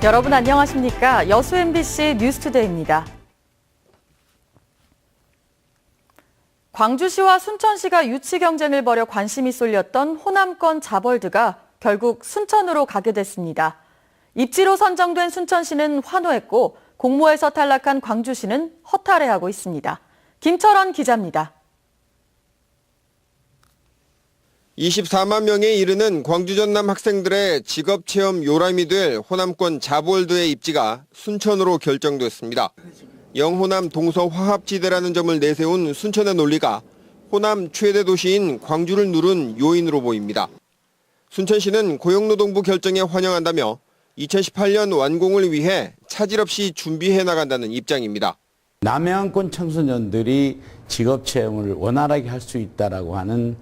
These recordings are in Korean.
여러분 안녕하십니까? 여수 MBC 뉴스투데이입니다. 광주시와 순천시가 유치 경쟁을 벌여 관심이 쏠렸던 호남권 자벌드가 결국 순천으로 가게 됐습니다. 입지로 선정된 순천시는 환호했고 공모에서 탈락한 광주시는 허탈해하고 있습니다. 김철원 기자입니다. 24만 명에 이르는 광주 전남 학생들의 직업체험 요람이 될 호남권 자볼드의 입지가 순천으로 결정됐습니다. 영호남 동서화합지대라는 점을 내세운 순천의 논리가 호남 최대 도시인 광주를 누른 요인으로 보입니다. 순천시는 고용노동부 결정에 환영한다며 2018년 완공을 위해 차질 없이 준비해 나간다는 입장입니다. 남해안권 청소년들이 직업체험을 원활하게 할 수 있다라고 하는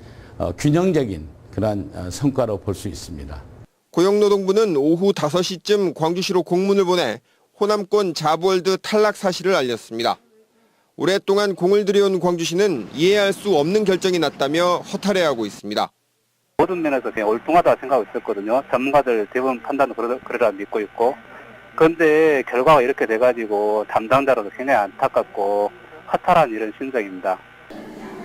균형적인 그런 성과로 볼 수 있습니다. 고용노동부는 오후 5시쯤 광주시로 공문을 보내 호남권 자부월드 탈락 사실을 알렸습니다. 오랫동안 공을 들여온 광주시는 이해할 수 없는 결정이 났다며 허탈해하고 있습니다. 모든 면에서 그냥 옳뚱하다 생각하고 있었거든요. 전문가들 대부분 판단은 그러라 믿고 있고. 그런데 결과가 이렇게 돼가지고 담당자로서 굉장히 안타깝고 허탈한 이런 심정입니다.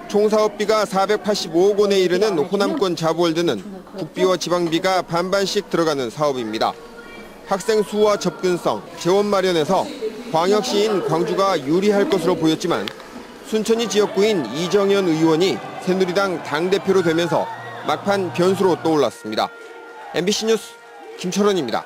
총 사업비가 485억 원에 이르는 호남권 자부월드는 국비와 지방비가 반반씩 들어가는 사업입니다. 학생 수와 접근성, 재원 마련에서 광역시인 광주가 유리할 것으로 보였지만 순천이 지역구인 이정현 의원이 새누리당 당대표로 되면서 막판 변수로 떠올랐습니다. MBC 뉴스 김철원입니다.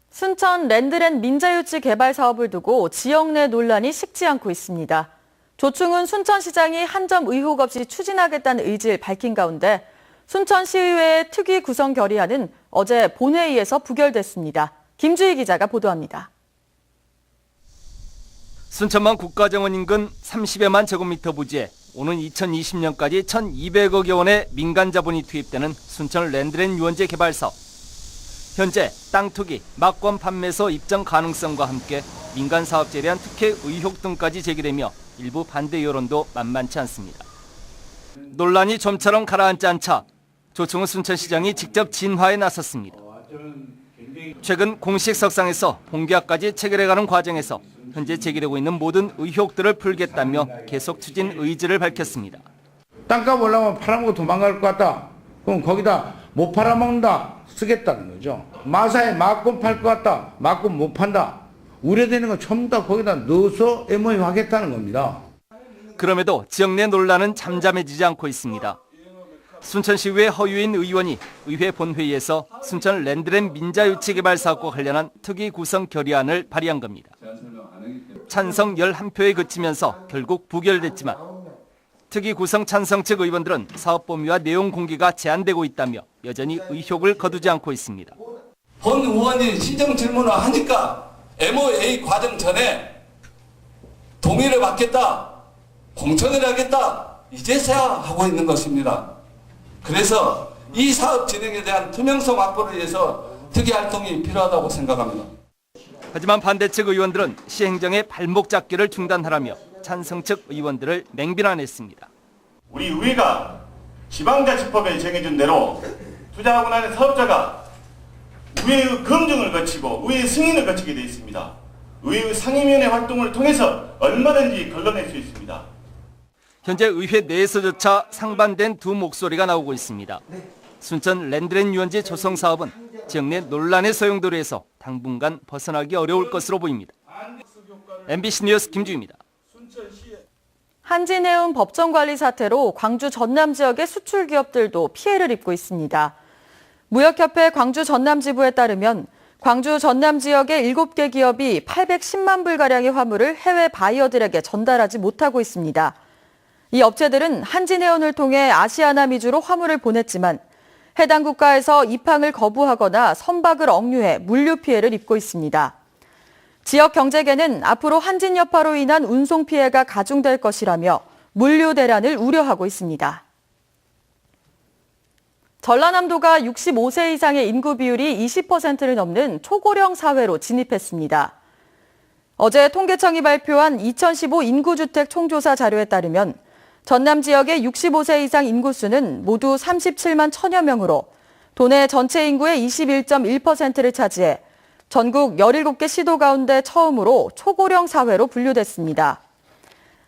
순천 랜드랜 민자유치 개발 사업을 두고 지역 내 논란이 식지 않고 있습니다. 조충훈 순천시장이 한 점 의혹 없이 추진하겠다는 의지를 밝힌 가운데 순천시의회의 특위 구성 결의안은 어제 본회의에서 부결됐습니다. 김주희 기자가 보도합니다. 순천만 국가정원 인근 30여만 제곱미터 부지에 오는 2020년까지 1,200억여 원의 민간 자본이 투입되는 순천 랜드랜 유원지 개발 사업. 현재 땅 투기, 막권 판매소 입장 가능성과 함께 민간 사업자에 대한 특혜 의혹 등까지 제기되며 일부 반대 여론도 만만치 않습니다. 논란이 좀처럼 가라앉지 않자 조충훈 순천시장이 직접 진화에 나섰습니다. 최근 공식 석상에서 본계약까지 체결해가는 과정에서 현재 제기되고 있는 모든 의혹들을 풀겠다며 계속 추진 의지를 밝혔습니다. 땅값 올라가면 팔아먹고 도망갈 것 같다. 그럼 거기다 못 팔아먹는다. 쓰겠다는 거죠. 마사에 막권 팔 것 같다. 막권 못 판다. 우려되는 건 전부 다 거기다 넣어서 MOU 하겠다는 겁니다. 그럼에도 지역 내 논란은 잠잠해지지 않고 있습니다. 순천시의회 허유인 의원이 의회 본회의에서 순천 랜드랜 민자유치 개발 사업과 관련한 특위 구성 결의안을 발의한 겁니다. 찬성 11표에 그치면서 결국 부결됐지만 특위 구성 찬성 측 의원들은 사업 범위와 내용 공개가 제한되고 있다며 여전히 의혹을 거두지 않고 있습니다. 본 의원이 시정 질문을 하니까 MOA 과정 전에 동의를 받겠다, 공천을 하겠다, 이제서야 하고 있는 것입니다. 그래서 이 사업 진행에 대한 투명성 확보를 위해서 특위 활동이 필요하다고 생각합니다. 하지만 반대 측 의원들은 시행정의 발목 잡기를 중단하라며 찬성 측 의원들을 맹비난했습니다. 우리 의회가 지방자치법에 정해준 대로 투자하고 나는 사업자가 의회의 검증을 거치고 의회의 승인을 거치게 되어 있습니다. 의회의 상임위원회 활동을 통해서 얼마든지 걸러낼 수 있습니다. 현재 의회 내에서조차 상반된 두 목소리가 나오고 있습니다. 순천 랜드랜 유원지 조성 사업은 지역 내 논란의 소용돌이에서 해서 당분간 벗어나기 어려울 것으로 보입니다. MBC 뉴스 김주희입니다. 한진해운 법정관리 사태로 광주 전남 지역의 수출 기업들도 피해를 입고 있습니다. 무역협회 광주 전남지부에 따르면 광주 전남 지역의 7개 기업이 810만 불가량의 화물을 해외 바이어들에게 전달하지 못하고 있습니다. 이 업체들은 한진해운을 통해 아시아나 위주로 화물을 보냈지만 해당 국가에서 입항을 거부하거나 선박을 억류해 물류 피해를 입고 있습니다. 지역 경제계는 앞으로 한진 여파로 인한 운송 피해가 가중될 것이라며 물류 대란을 우려하고 있습니다. 전라남도가 65세 이상의 인구 비율이 20%를 넘는 초고령 사회로 진입했습니다. 어제 통계청이 발표한 2015 인구주택 총조사 자료에 따르면 전남 지역의 65세 이상 인구수는 모두 37만 1000여 명으로 도내 전체 인구의 21.1%를 차지해 전국 17개 시도 가운데 처음으로 초고령 사회로 분류됐습니다.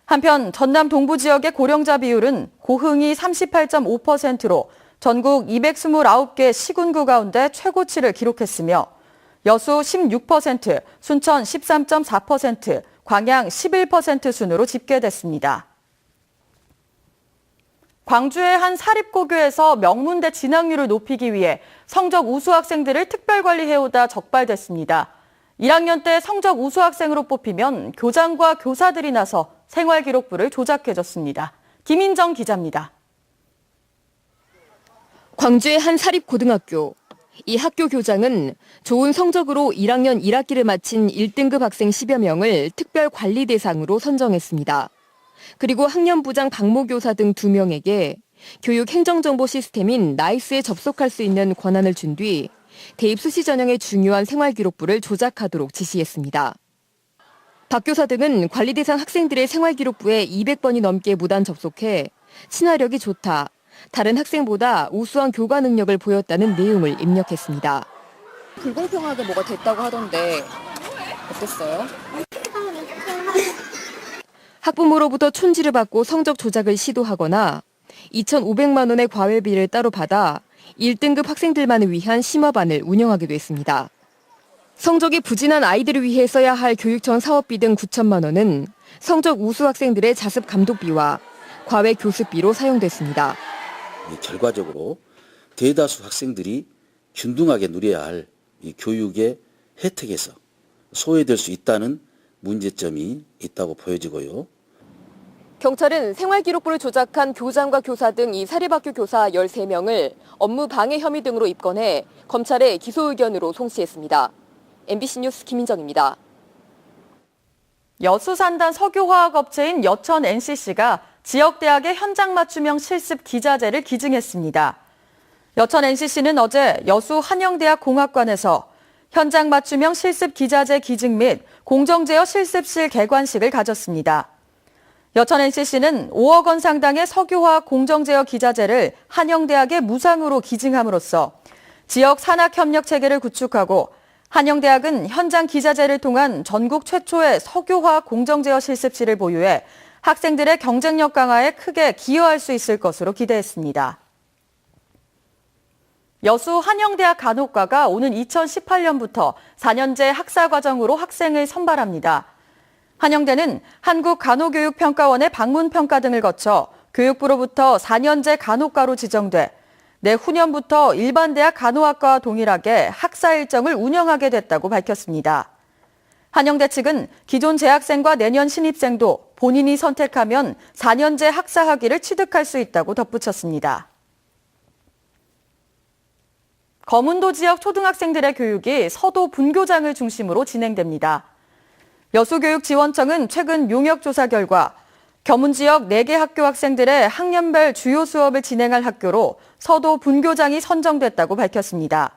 한편 전남 동부 지역의 고령자 비율은 고흥이 38.5%로 전국 229개 시군구 가운데 최고치를 기록했으며 여수 16%, 순천 13.4%, 광양 11% 순으로 집계됐습니다. 광주의 한 사립고교에서 명문대 진학률을 높이기 위해 성적 우수 학생들을 특별관리해오다 적발됐습니다. 1학년 때 성적 우수 학생으로 뽑히면 교장과 교사들이 나서 생활기록부를 조작해줬습니다. 김인정 기자입니다. 광주의 한 사립고등학교. 이 학교 교장은 좋은 성적으로 1학년 1학기를 마친 1등급 학생 10여 명을 특별관리 대상으로 선정했습니다. 그리고 학년부장 박모교사 등 2명에게 교육행정정보 시스템인 나이스에 접속할 수 있는 권한을 준 뒤 대입 수시 전형의 중요한 생활기록부를 조작하도록 지시했습니다. 박 교사 등은 관리 대상 학생들의 생활기록부에 200번이 넘게 무단 접속해 친화력이 좋다, 다른 학생보다 우수한 교과 능력을 보였다는 내용을 입력했습니다. 불공평하게 뭐가 됐다고 하던데 어땠어요? 학부모로부터 촌지를 받고 성적 조작을 시도하거나 2,500만 원의 과외비를 따로 받아 1등급 학생들만을 위한 심화반을 운영하기도 했습니다. 성적이 부진한 아이들을 위해 써야 할 교육청 사업비 등 9천만 원은 성적 우수 학생들의 자습 감독비와 과외 교습비로 사용됐습니다. 결과적으로 대다수 학생들이 균등하게 누려야 할 이 교육의 혜택에서 소외될 수 있다는 문제점이 있다고 보여지고요. 경찰은 생활기록부를 조작한 교장과 교사 등 이 사립학교 교사 13명을 업무 방해 혐의 등으로 입건해 검찰에 기소 의견으로 송치했습니다. MBC 뉴스 김인정입니다. 여수 산단 석유화학업체인 여천 NCC가 지역대학의 현장 맞춤형 실습 기자재를 기증했습니다. 여천 NCC는 어제 여수 한영대학 공학관에서 현장 맞춤형 실습 기자재 기증 및 공정제어 실습실 개관식을 가졌습니다. 여천 NCC는 5억 원 상당의 석유화학 공정제어 기자재를 한영대학에 무상으로 기증함으로써 지역 산학협력 체계를 구축하고 한영대학은 현장 기자재를 통한 전국 최초의 석유화학 공정제어 실습실을 보유해 학생들의 경쟁력 강화에 크게 기여할 수 있을 것으로 기대했습니다. 여수 한영대학 간호과가 오는 2018년부터 4년제 학사과정으로 학생을 선발합니다. 한영대는 한국간호교육평가원의 방문평가 등을 거쳐 교육부로부터 4년제 간호과로 지정돼 내후년부터 일반 대학 간호학과와 동일하게 학사 일정을 운영하게 됐다고 밝혔습니다. 한영대 측은 기존 재학생과 내년 신입생도 본인이 선택하면 4년제 학사 학위를 취득할 수 있다고 덧붙였습니다. 거문도 지역 초등학생들의 교육이 서도 분교장을 중심으로 진행됩니다. 여수교육지원청은 최근 용역 조사 결과 겸ун 지역 4개 학교 학생들의 학년별 주요 수업을 진행할 학교로 서도 분교장이 선정됐다고 밝혔습니다.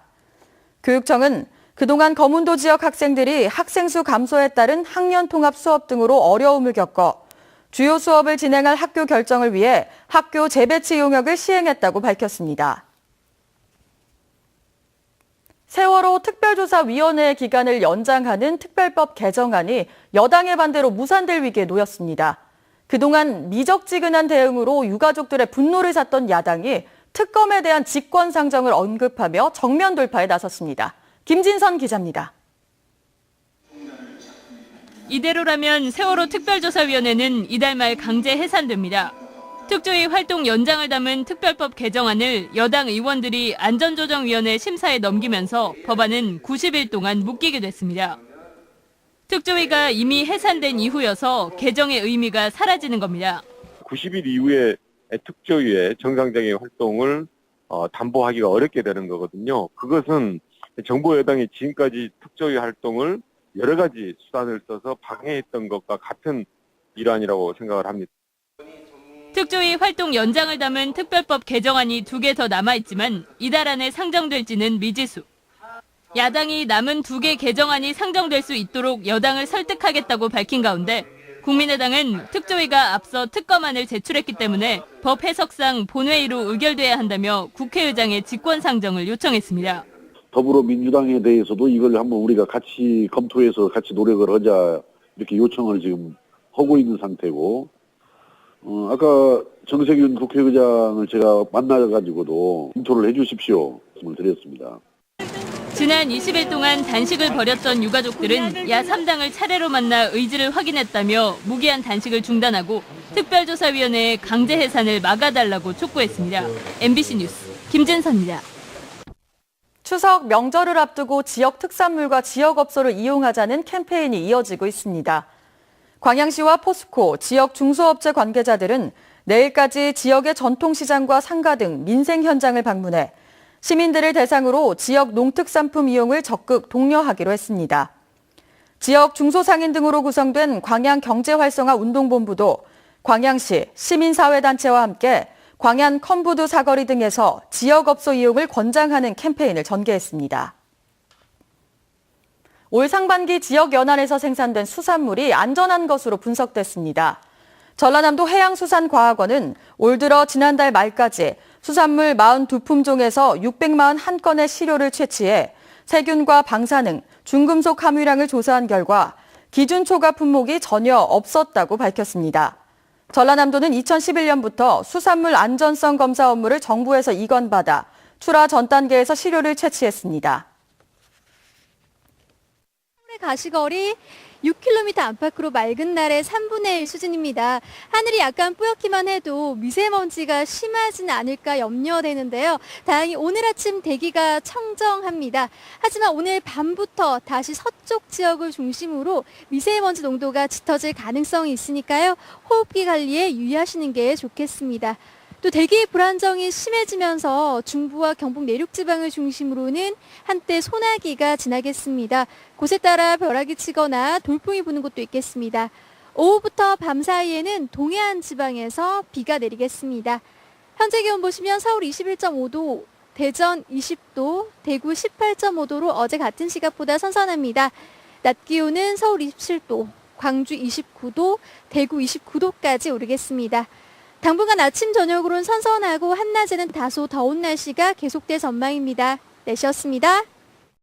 교육청은 그동안 거문도 지역 학생들이 학생 수 감소에 따른 학년 통합 수업 등으로 어려움을 겪어 주요 수업을 진행할 학교 결정을 위해 학교 재배치 용역을 시행했다고 밝혔습니다. 세월호 특별조사위원회 기간을 연장하는 특별법 개정안이 여당의 반대로 무산될 위기에 놓였습니다. 그동안 미적지근한 대응으로 유가족들의 분노를 샀던 야당이 특검에 대한 직권상정을 언급하며 정면 돌파에 나섰습니다. 김진선 기자입니다. 이대로라면 세월호 특별조사위원회는 이달 말 강제 해산됩니다. 특조위 활동 연장을 담은 특별법 개정안을 여당 의원들이 안전조정위원회 심사에 넘기면서 법안은 90일 동안 묶이게 됐습니다. 특조위가 이미 해산된 이후여서 개정의 의미가 사라지는 겁니다. 90일 이후에 특조위의 정상적인 활동을 담보하기가 어렵게 되는 거거든요. 그것은 정부 여당이 지금까지 특조위 활동을 여러 가지 수단을 써서 방해했던 것과 같은 일환이라고 생각을 합니다. 특조위 활동 연장을 담은 특별법 개정안이 2개 더 남아있지만 이달 안에 상정될지는 미지수. 야당이 남은 2개 개정안이 상정될 수 있도록 여당을 설득하겠다고 밝힌 가운데 국민의당은 특조위가 앞서 특검안을 제출했기 때문에 법 해석상 본회의로 의결돼야 한다며 국회의장의 직권상정을 요청했습니다. 더불어민주당에 대해서도 이걸 한번 우리가 같이 검토해서 같이 노력을 하자 이렇게 요청을 지금 하고 있는 상태고, 아까 정세균 국회의장을 제가 만나가지고도 검토를 해주십시오 말씀을 드렸습니다. 지난 20일 동안 단식을 벌였던 유가족들은 야 3당을 차례로 만나 의지를 확인했다며 무기한 단식을 중단하고 특별조사위원회에 강제 해산을 막아달라고 촉구했습니다. MBC 뉴스 김진선입니다. 추석 명절을 앞두고 지역 특산물과 지역업소를 이용하자는 캠페인이 이어지고 있습니다. 광양시와 포스코, 지역 중소업체 관계자들은 내일까지 지역의 전통시장과 상가 등 민생 현장을 방문해 시민들을 대상으로 지역 농특산품 이용을 적극 독려하기로 했습니다. 지역 중소상인 등으로 구성된 광양경제활성화 운동본부도 광양시 시민사회단체와 함께 광양 컴부두 사거리 등에서 지역업소 이용을 권장하는 캠페인을 전개했습니다. 올 상반기 지역연안에서 생산된 수산물이 안전한 것으로 분석됐습니다. 전라남도 해양수산과학원은 올 들어 지난달 말까지 수산물 42품종에서 641건의 시료를 채취해 세균과 방사능, 중금속 함유량을 조사한 결과 기준 초과 품목이 전혀 없었다고 밝혔습니다. 전라남도는 2011년부터 수산물 안전성 검사 업무를 정부에서 이관받아 출하 전 단계에서 시료를 채취했습니다. 서울의 가시거리 6km 안팎으로 맑은 날의 3분의 1 수준입니다. 하늘이 약간 뿌옇기만 해도 미세먼지가 심하진 않을까 염려되는데요. 다행히 오늘 아침 대기가 청정합니다. 하지만 오늘 밤부터 다시 서쪽 지역을 중심으로 미세먼지 농도가 짙어질 가능성이 있으니까요. 호흡기 관리에 유의하시는 게 좋겠습니다. 또 대기 불안정이 심해지면서 중부와 경북 내륙 지방을 중심으로는 한때 소나기가 지나겠습니다. 곳에 따라 벼락이 치거나 돌풍이 부는 곳도 있겠습니다. 오후부터 밤 사이에는 동해안 지방에서 비가 내리겠습니다. 현재 기온 보시면 서울 21.5도, 대전 20도, 대구 18.5도로 어제 같은 시각보다 선선합니다. 낮 기온은 서울 27도, 광주 29도, 대구 29도까지 오르겠습니다. 당분간 아침 저녁으로는 선선하고 한낮에는 다소 더운 날씨가 계속될 전망입니다. 날씨였습니다.